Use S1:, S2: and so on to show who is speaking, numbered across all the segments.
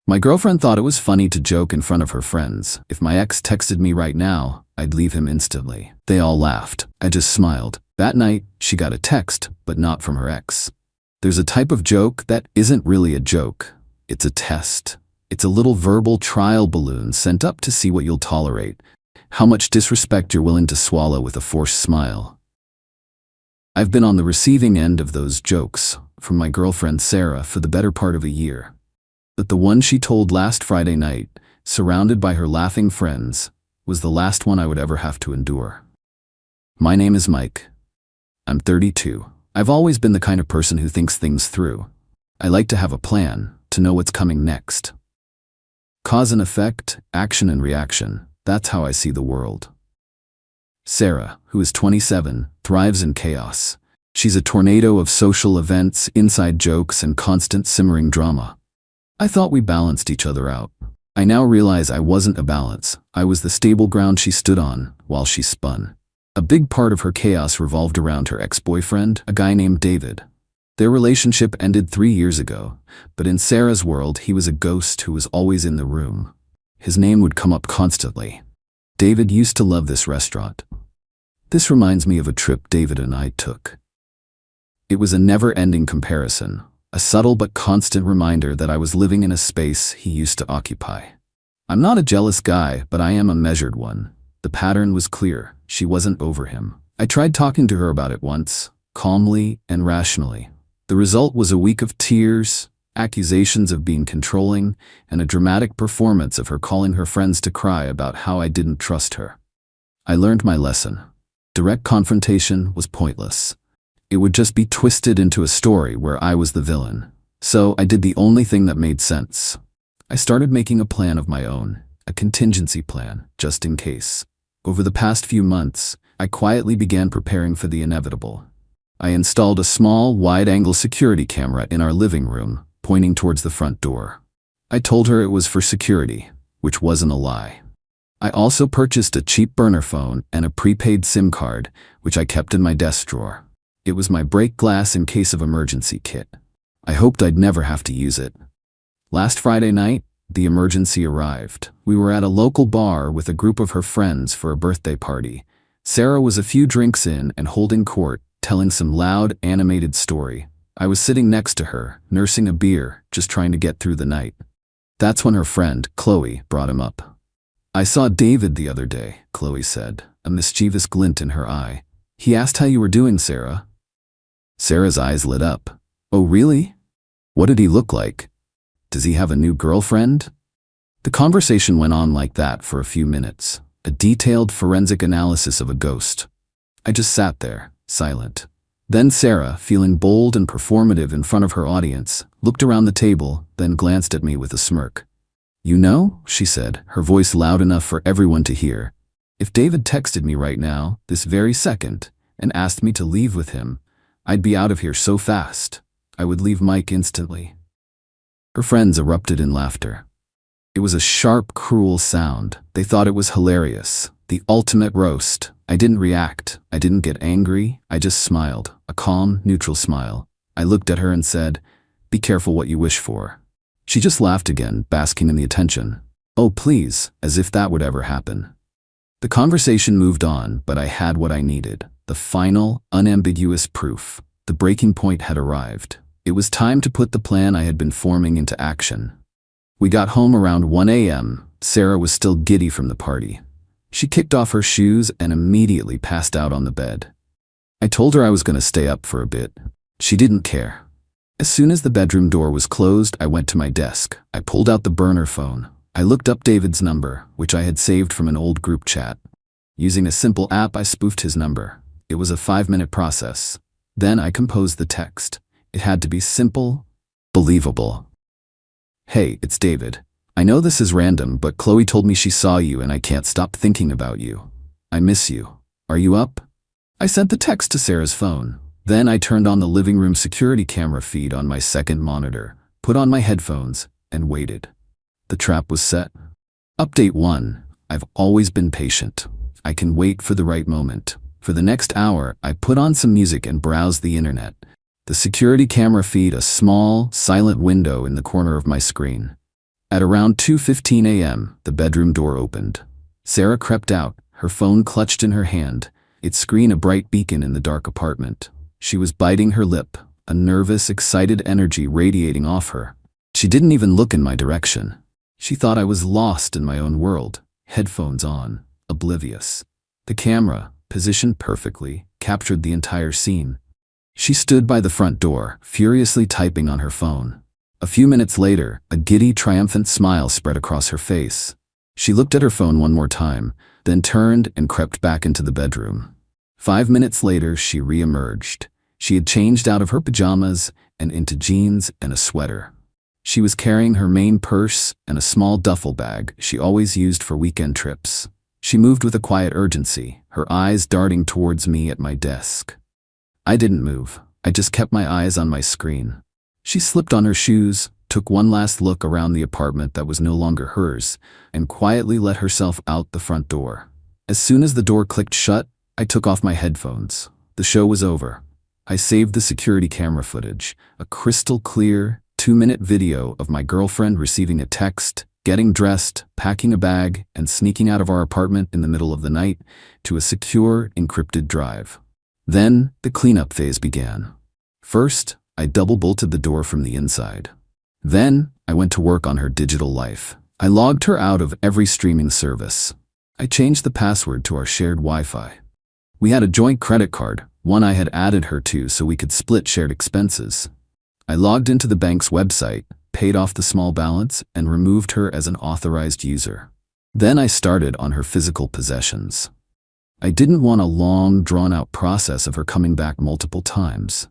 S1: My girlfriend thought it was funny to joke in front of her friends. If my ex texted me right now, I'd leave him instantly. They all laughed. I just smiled. That night, she got a text, but not from her ex. There's a type of joke that isn't really a joke. It's a test. It's a little verbal trial balloon sent up to see what you'll tolerate, how much disrespect you're willing to swallow with a forced smile. I've been on the receiving end of those jokes from my girlfriend Sarah for the better part of a year. But the one she told last Friday night, surrounded by her laughing friends, was the last one I would ever have to endure. My name is Mike. I'm 32. I've always been the kind of person who thinks things through. I like to have a plan, to know what's coming next. Cause and effect, action and reaction, that's how I see the world. Sarah, who is 27, thrives in chaos. She's a tornado of social events, inside jokes, and constant simmering drama. I thought we balanced each other out. I now realize I wasn't a balance. I was the stable ground she stood on while she spun. A big part of her chaos revolved around her ex-boyfriend, a guy named David. Their relationship ended 3 years ago, but in Sarah's world, he was a ghost who was always in the room. His name would come up constantly. David used to love this restaurant. This reminds me of a trip David and I took. It was a never-ending comparison. A subtle but constant reminder that I was living in a space he used to occupy. I'm not a jealous guy, but I am a measured one. The pattern was clear. She wasn't over him. I tried talking to her about it once, calmly and rationally. The result was a week of tears, accusations of being controlling, and a dramatic performance of her calling her friends to cry about how I didn't trust her. I learned my lesson. Direct confrontation was pointless. It would just be twisted into a story where I was the villain. So I did the only thing that made sense. I started making a plan of my own, a contingency plan, just in case. Over the past few months, I quietly began preparing for the inevitable. I installed a small, wide-angle security camera in our living room, pointing towards the front door. I told her it was for security, which wasn't a lie. I also purchased a cheap burner phone and a prepaid SIM card, which I kept in my desk drawer. It was my break glass in case of emergency kit. I hoped I'd never have to use it. Last Friday night, the emergency arrived. We were at a local bar with a group of her friends for a birthday party. Sarah was a few drinks in and holding court, telling some loud, animated story. I was sitting next to her, nursing a beer, just trying to get through the night. That's when her friend, Chloe, brought him up. "I saw David the other day," Chloe said, a mischievous glint in her eye. "He asked how you were doing, Sarah." Sarah's eyes lit up. "Oh, really? What did he look like? Does he have a new girlfriend?" The conversation went on like that for a few minutes, a detailed forensic analysis of a ghost. I just sat there, silent. Then Sarah, feeling bold and performative in front of her audience, looked around the table, then glanced at me with a smirk. "You know," she said, her voice loud enough for everyone to hear, "if David texted me right now, this very second, and asked me to leave with him, I'd be out of here so fast. I would leave Mike instantly." Her friends erupted in laughter. It was a sharp, cruel sound. They thought it was hilarious. The ultimate roast. I didn't react. I didn't get angry. I just smiled. A calm, neutral smile. I looked at her and said, "Be careful what you wish for." She just laughed again, basking in the attention. "Oh, please," as if that would ever happen. The conversation moved on, but I had what I needed. The final, unambiguous proof. The breaking point had arrived. It was time to put the plan I had been forming into action. We got home around 1 a.m. Sarah was still giddy from the party. She kicked off her shoes and immediately passed out on the bed. I told her I was going to stay up for a bit. She didn't care. As soon as the bedroom door was closed, I went to my desk. I pulled out the burner phone. I looked up David's number, which I had saved from an old group chat. Using a simple app, I spoofed his number. It was a 5-minute process. Then I composed the text. It had to be simple, believable. "Hey, it's David. I know this is random, but Chloe told me she saw you and I can't stop thinking about you. I miss you. Are you up?" I sent the text to Sarah's phone. Then I turned on the living room security camera feed on my second monitor, put on my headphones, and waited. The trap was set. Update 1. I've always been patient. I can wait for the right moment. For the next hour, I put on some music and browsed the internet. The security camera feed a small, silent window in the corner of my screen. At around 2:15 a.m., the bedroom door opened. Sarah crept out, her phone clutched in her hand, its screen a bright beacon in the dark apartment. She was biting her lip, a nervous, excited energy radiating off her. She didn't even look in my direction. She thought I was lost in my own world, headphones on, oblivious. The camera, positioned perfectly, captured the entire scene. She stood by the front door, furiously typing on her phone. A few minutes later, a giddy, triumphant smile spread across her face. She looked at her phone one more time, then turned and crept back into the bedroom. 5 minutes later, she re-emerged. She had changed out of her pajamas and into jeans and a sweater. She was carrying her main purse and a small duffel bag she always used for weekend trips. She moved with a quiet urgency, her eyes darting towards me at my desk. I didn't move. I just kept my eyes on my screen. She slipped on her shoes, took one last look around the apartment that was no longer hers, and quietly let herself out the front door. As soon as the door clicked shut, I took off my headphones. The show was over. I saved the security camera footage, a crystal clear, 2-minute video of my girlfriend receiving a text, getting dressed, packing a bag, and sneaking out of our apartment in the middle of the night to a secure, encrypted drive. Then, the cleanup phase began. First, I double-bolted the door from the inside. Then, I went to work on her digital life. I logged her out of every streaming service. I changed the password to our shared Wi-Fi. We had a joint credit card, one I had added her to so we could split shared expenses. I logged into the bank's website, paid off the small balance, and removed her as an authorized user. Then I started on her physical possessions. I didn't want a long, drawn-out process of her coming back multiple times.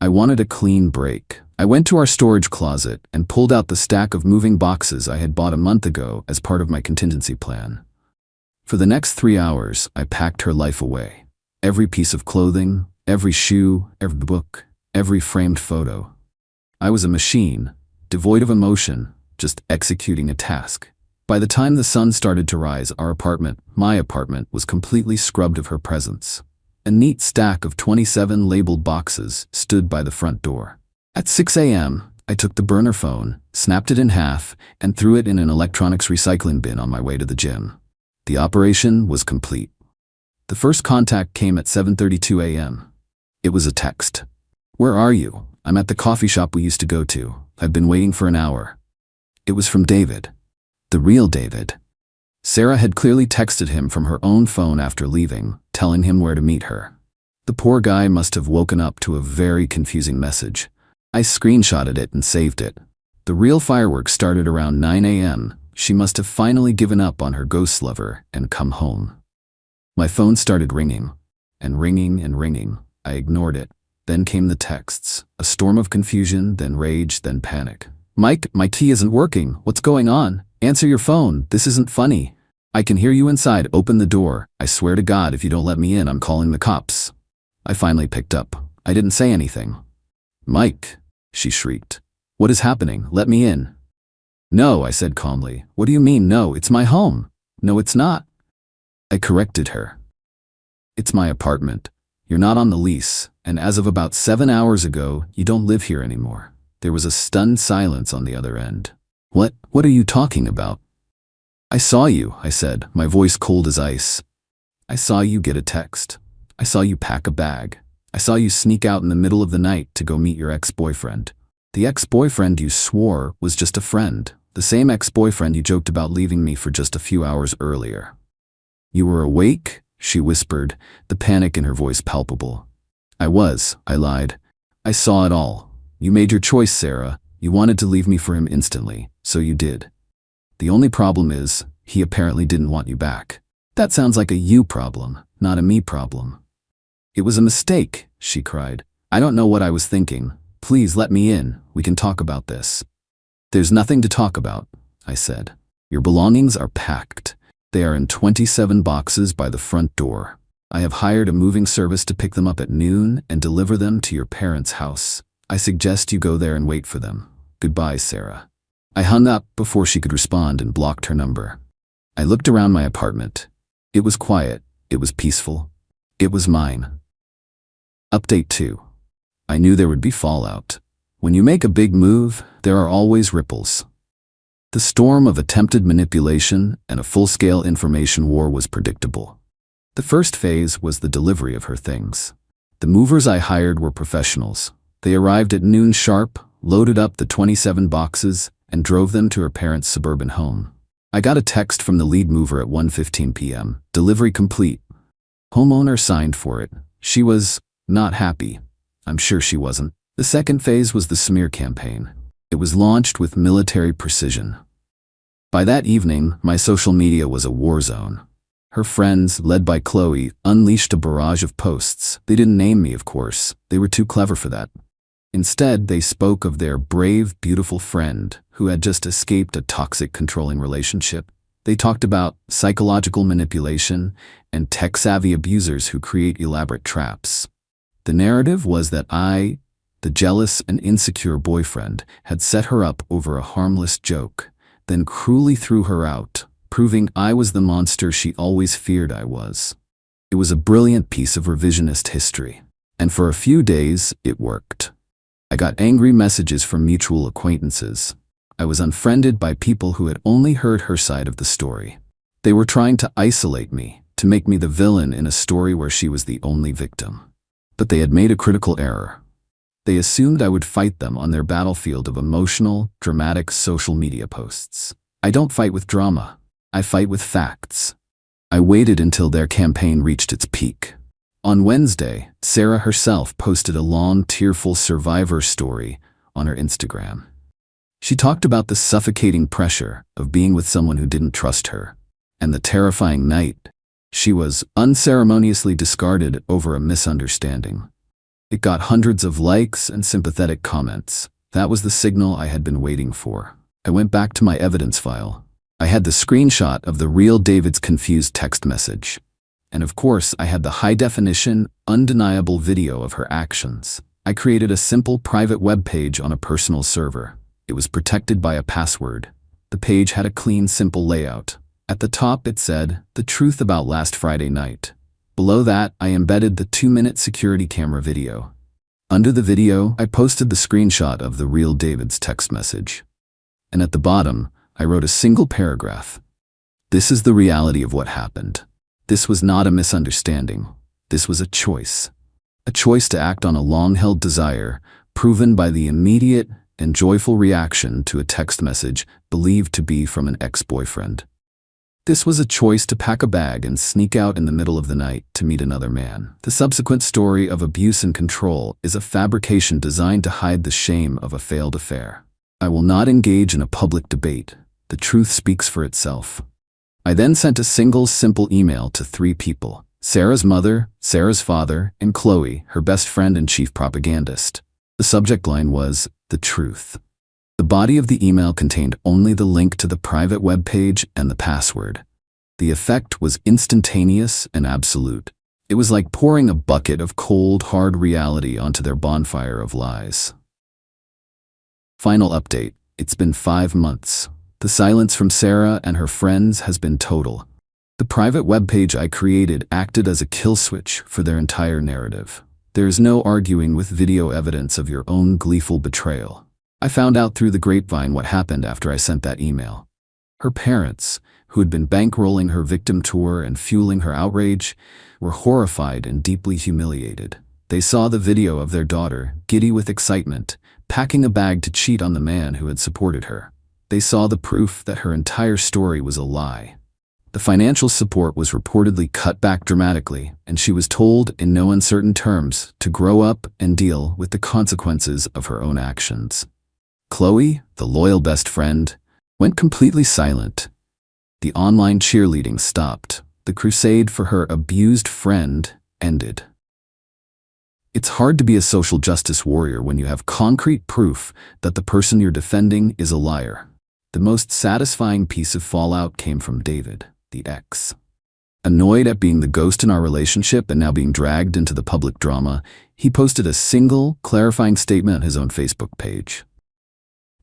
S1: I wanted a clean break. I went to our storage closet and pulled out the stack of moving boxes I had bought a month ago as part of my contingency plan. For the next 3 hours, I packed her life away. Every piece of clothing, every shoe, every book, every framed photo. I was a machine, devoid of emotion, just executing a task. By the time the sun started to rise, my apartment, was completely scrubbed of her presence. A neat stack of 27 labeled boxes stood by the front door. At 6 a.m., I took the burner phone, snapped it in half, and threw it in an electronics recycling bin on my way to the gym. The operation was complete. The first contact came at 7:32 a.m. It was a text. "Where are you? I'm at the coffee shop we used to go to. I've been waiting for an hour." It was from David. The real David. Sarah had clearly texted him from her own phone after leaving, telling him where to meet her. The poor guy must have woken up to a very confusing message. I screenshotted it and saved it. The real fireworks started around 9 a.m. She must have finally given up on her ghost lover and come home. My phone started ringing, and ringing and ringing. I ignored it. Then came the texts, a storm of confusion, then rage, then panic. "Mike, my key isn't working. What's going on? Answer your phone. This isn't funny. I can hear you inside. Open the door. I swear to God, if you don't let me in, I'm calling the cops." I finally picked up. I didn't say anything. "Mike," she shrieked. "What is happening? Let me in." "No," I said calmly. "What do you mean, no? It's my home." "No, it's not." I corrected her. "It's my apartment. You're not on the lease, and as of about 7 hours ago, you don't live here anymore." There was a stunned silence on the other end. What are you talking about?" "I saw you," I said, my voice cold as ice. "I saw you get a text. I saw you pack a bag. I saw you sneak out in the middle of the night to go meet your ex-boyfriend. The ex-boyfriend you swore was just a friend, the same ex-boyfriend you joked about leaving me for just a few hours earlier." "You were awake?" she whispered, the panic in her voice palpable. "I was," I lied. "I saw it all. You made your choice, Sarah. You wanted to leave me for him instantly, so you did. The only problem is, he apparently didn't want you back." "That sounds like a you problem, not a me problem." "It was a mistake," she cried. "I don't know what I was thinking. Please let me in. We can talk about this." "There's nothing to talk about," I said. "Your belongings are packed. They are in 27 boxes by the front door. I have hired a moving service to pick them up at noon and deliver them to your parents' house. I suggest you go there and wait for them. Goodbye, Sarah." I hung up before she could respond and blocked her number. I looked around my apartment. It was quiet. It was peaceful. It was mine. Update 2. I knew there would be fallout. When you make a big move, there are always ripples. The storm of attempted manipulation and a full-scale information war was predictable. The first phase was the delivery of her things. The movers I hired were professionals. They arrived at noon sharp, loaded up the 27 boxes, and drove them to her parents' suburban home. I got a text from the lead mover at 1:15 p.m. Delivery complete. Homeowner signed for it. She was not happy. I'm sure she wasn't. The second phase was the smear campaign. It was launched with military precision. By that evening, my social media was a war zone. Her friends, led by Chloe, unleashed a barrage of posts. They didn't name me, of course. They were too clever for that. Instead, they spoke of their brave, beautiful friend who had just escaped a toxic, controlling relationship. They talked about psychological manipulation and tech-savvy abusers who create elaborate traps. The narrative was that I, the jealous and insecure boyfriend, had set her up over a harmless joke, then cruelly threw her out, proving I was the monster she always feared I was. It was a brilliant piece of revisionist history, and for a few days it worked. I got angry messages from mutual acquaintances. I was unfriended by people who had only heard her side of the story. They were trying to isolate me, to make me the villain in a story where she was the only victim. But they had made a critical error. They assumed I would fight them on their battlefield of emotional, dramatic social media posts. I don't fight with drama. I fight with facts. I waited until their campaign reached its peak. On Wednesday, Sarah herself posted a long, tearful survivor story on her Instagram. She talked about the suffocating pressure of being with someone who didn't trust her, and the terrifying night she was unceremoniously discarded over a misunderstanding. It got hundreds of likes and sympathetic comments. That was the signal I had been waiting for. I went back to my evidence file. I had the screenshot of the real David's confused text message. And of course, I had the high-definition, undeniable video of her actions. I created a simple private web page on a personal server. It was protected by a password. The page had a clean, simple layout. At the top it said, "The truth about last Friday night." Below that, I embedded the 2-minute security camera video. Under the video, I posted the screenshot of the real David's text message. And at the bottom, I wrote a single paragraph. This is the reality of what happened. This was not a misunderstanding. This was a choice. A choice to act on a long-held desire, proven by the immediate and joyful reaction to a text message believed to be from an ex-boyfriend. This was a choice to pack a bag and sneak out in the middle of the night to meet another man. The subsequent story of abuse and control is a fabrication designed to hide the shame of a failed affair. I will not engage in a public debate. The truth speaks for itself. I then sent a single, simple email to 3 people: Sarah's mother, Sarah's father, and Chloe, her best friend and chief propagandist. The subject line was, "The truth." The body of the email contained only the link to the private web page and the password. The effect was instantaneous and absolute. It was like pouring a bucket of cold, hard reality onto their bonfire of lies. Final update. It's been 5 months. The silence from Sarah and her friends has been total. The private webpage I created acted as a kill switch for their entire narrative. There is no arguing with video evidence of your own gleeful betrayal. I found out through the grapevine what happened after I sent that email. Her parents, who had been bankrolling her victim tour and fueling her outrage, were horrified and deeply humiliated. They saw the video of their daughter, giddy with excitement, packing a bag to cheat on the man who had supported her. They saw the proof that her entire story was a lie. The financial support was reportedly cut back dramatically, and she was told in no uncertain terms to grow up and deal with the consequences of her own actions. Chloe, the loyal best friend, went completely silent. The online cheerleading stopped. The crusade for her abused friend ended. It's hard to be a social justice warrior when you have concrete proof that the person you're defending is a liar. The most satisfying piece of fallout came from David, the ex. Annoyed at being the ghost in our relationship and now being dragged into the public drama, he posted a single, clarifying statement on his own Facebook page.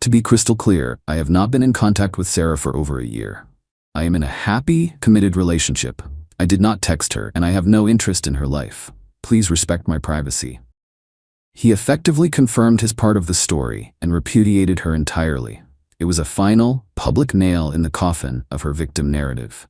S1: To be crystal clear, I have not been in contact with Sarah for over a year. I am in a happy, committed relationship. I did not text her, and I have no interest in her life. Please respect my privacy. He effectively confirmed his part of the story and repudiated her entirely. It was a final, public nail in the coffin of her victim narrative.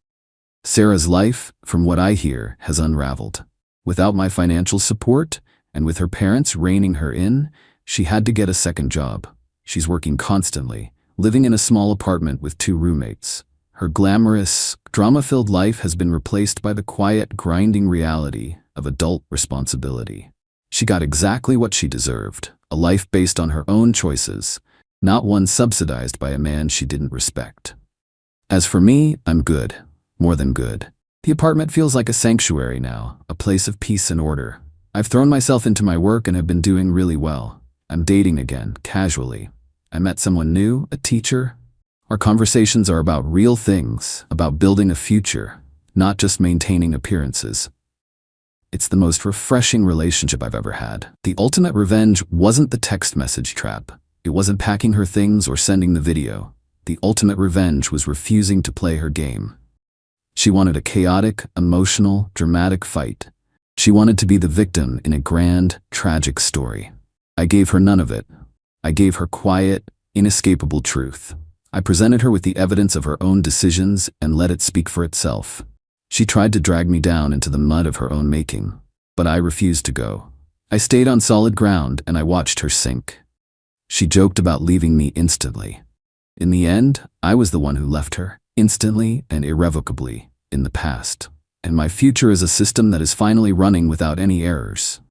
S1: Sarah's life, from what I hear, has unraveled. Without my financial support, and with her parents reining her in, she had to get a second job. She's working constantly, living in a small apartment with 2 roommates. Her glamorous, drama-filled life has been replaced by the quiet, grinding reality of adult responsibility. She got exactly what she deserved, a life based on her own choices, not one subsidized by a man she didn't respect. As for me, I'm good. More than good. The apartment feels like a sanctuary now, a place of peace and order. I've thrown myself into my work and have been doing really well. I'm dating again, casually. I met someone new, a teacher. Our conversations are about real things, about building a future, not just maintaining appearances. It's the most refreshing relationship I've ever had. The ultimate revenge wasn't the text message trap. It wasn't packing her things or sending the video. The ultimate revenge was refusing to play her game. She wanted a chaotic, emotional, dramatic fight. She wanted to be the victim in a grand, tragic story. I gave her none of it. I gave her quiet, inescapable truth. I presented her with the evidence of her own decisions and let it speak for itself. She tried to drag me down into the mud of her own making, but I refused to go. I stayed on solid ground and I watched her sink. She joked about leaving me instantly. In the end, I was the one who left her, instantly and irrevocably, in the past. And my future is a system that is finally running without any errors.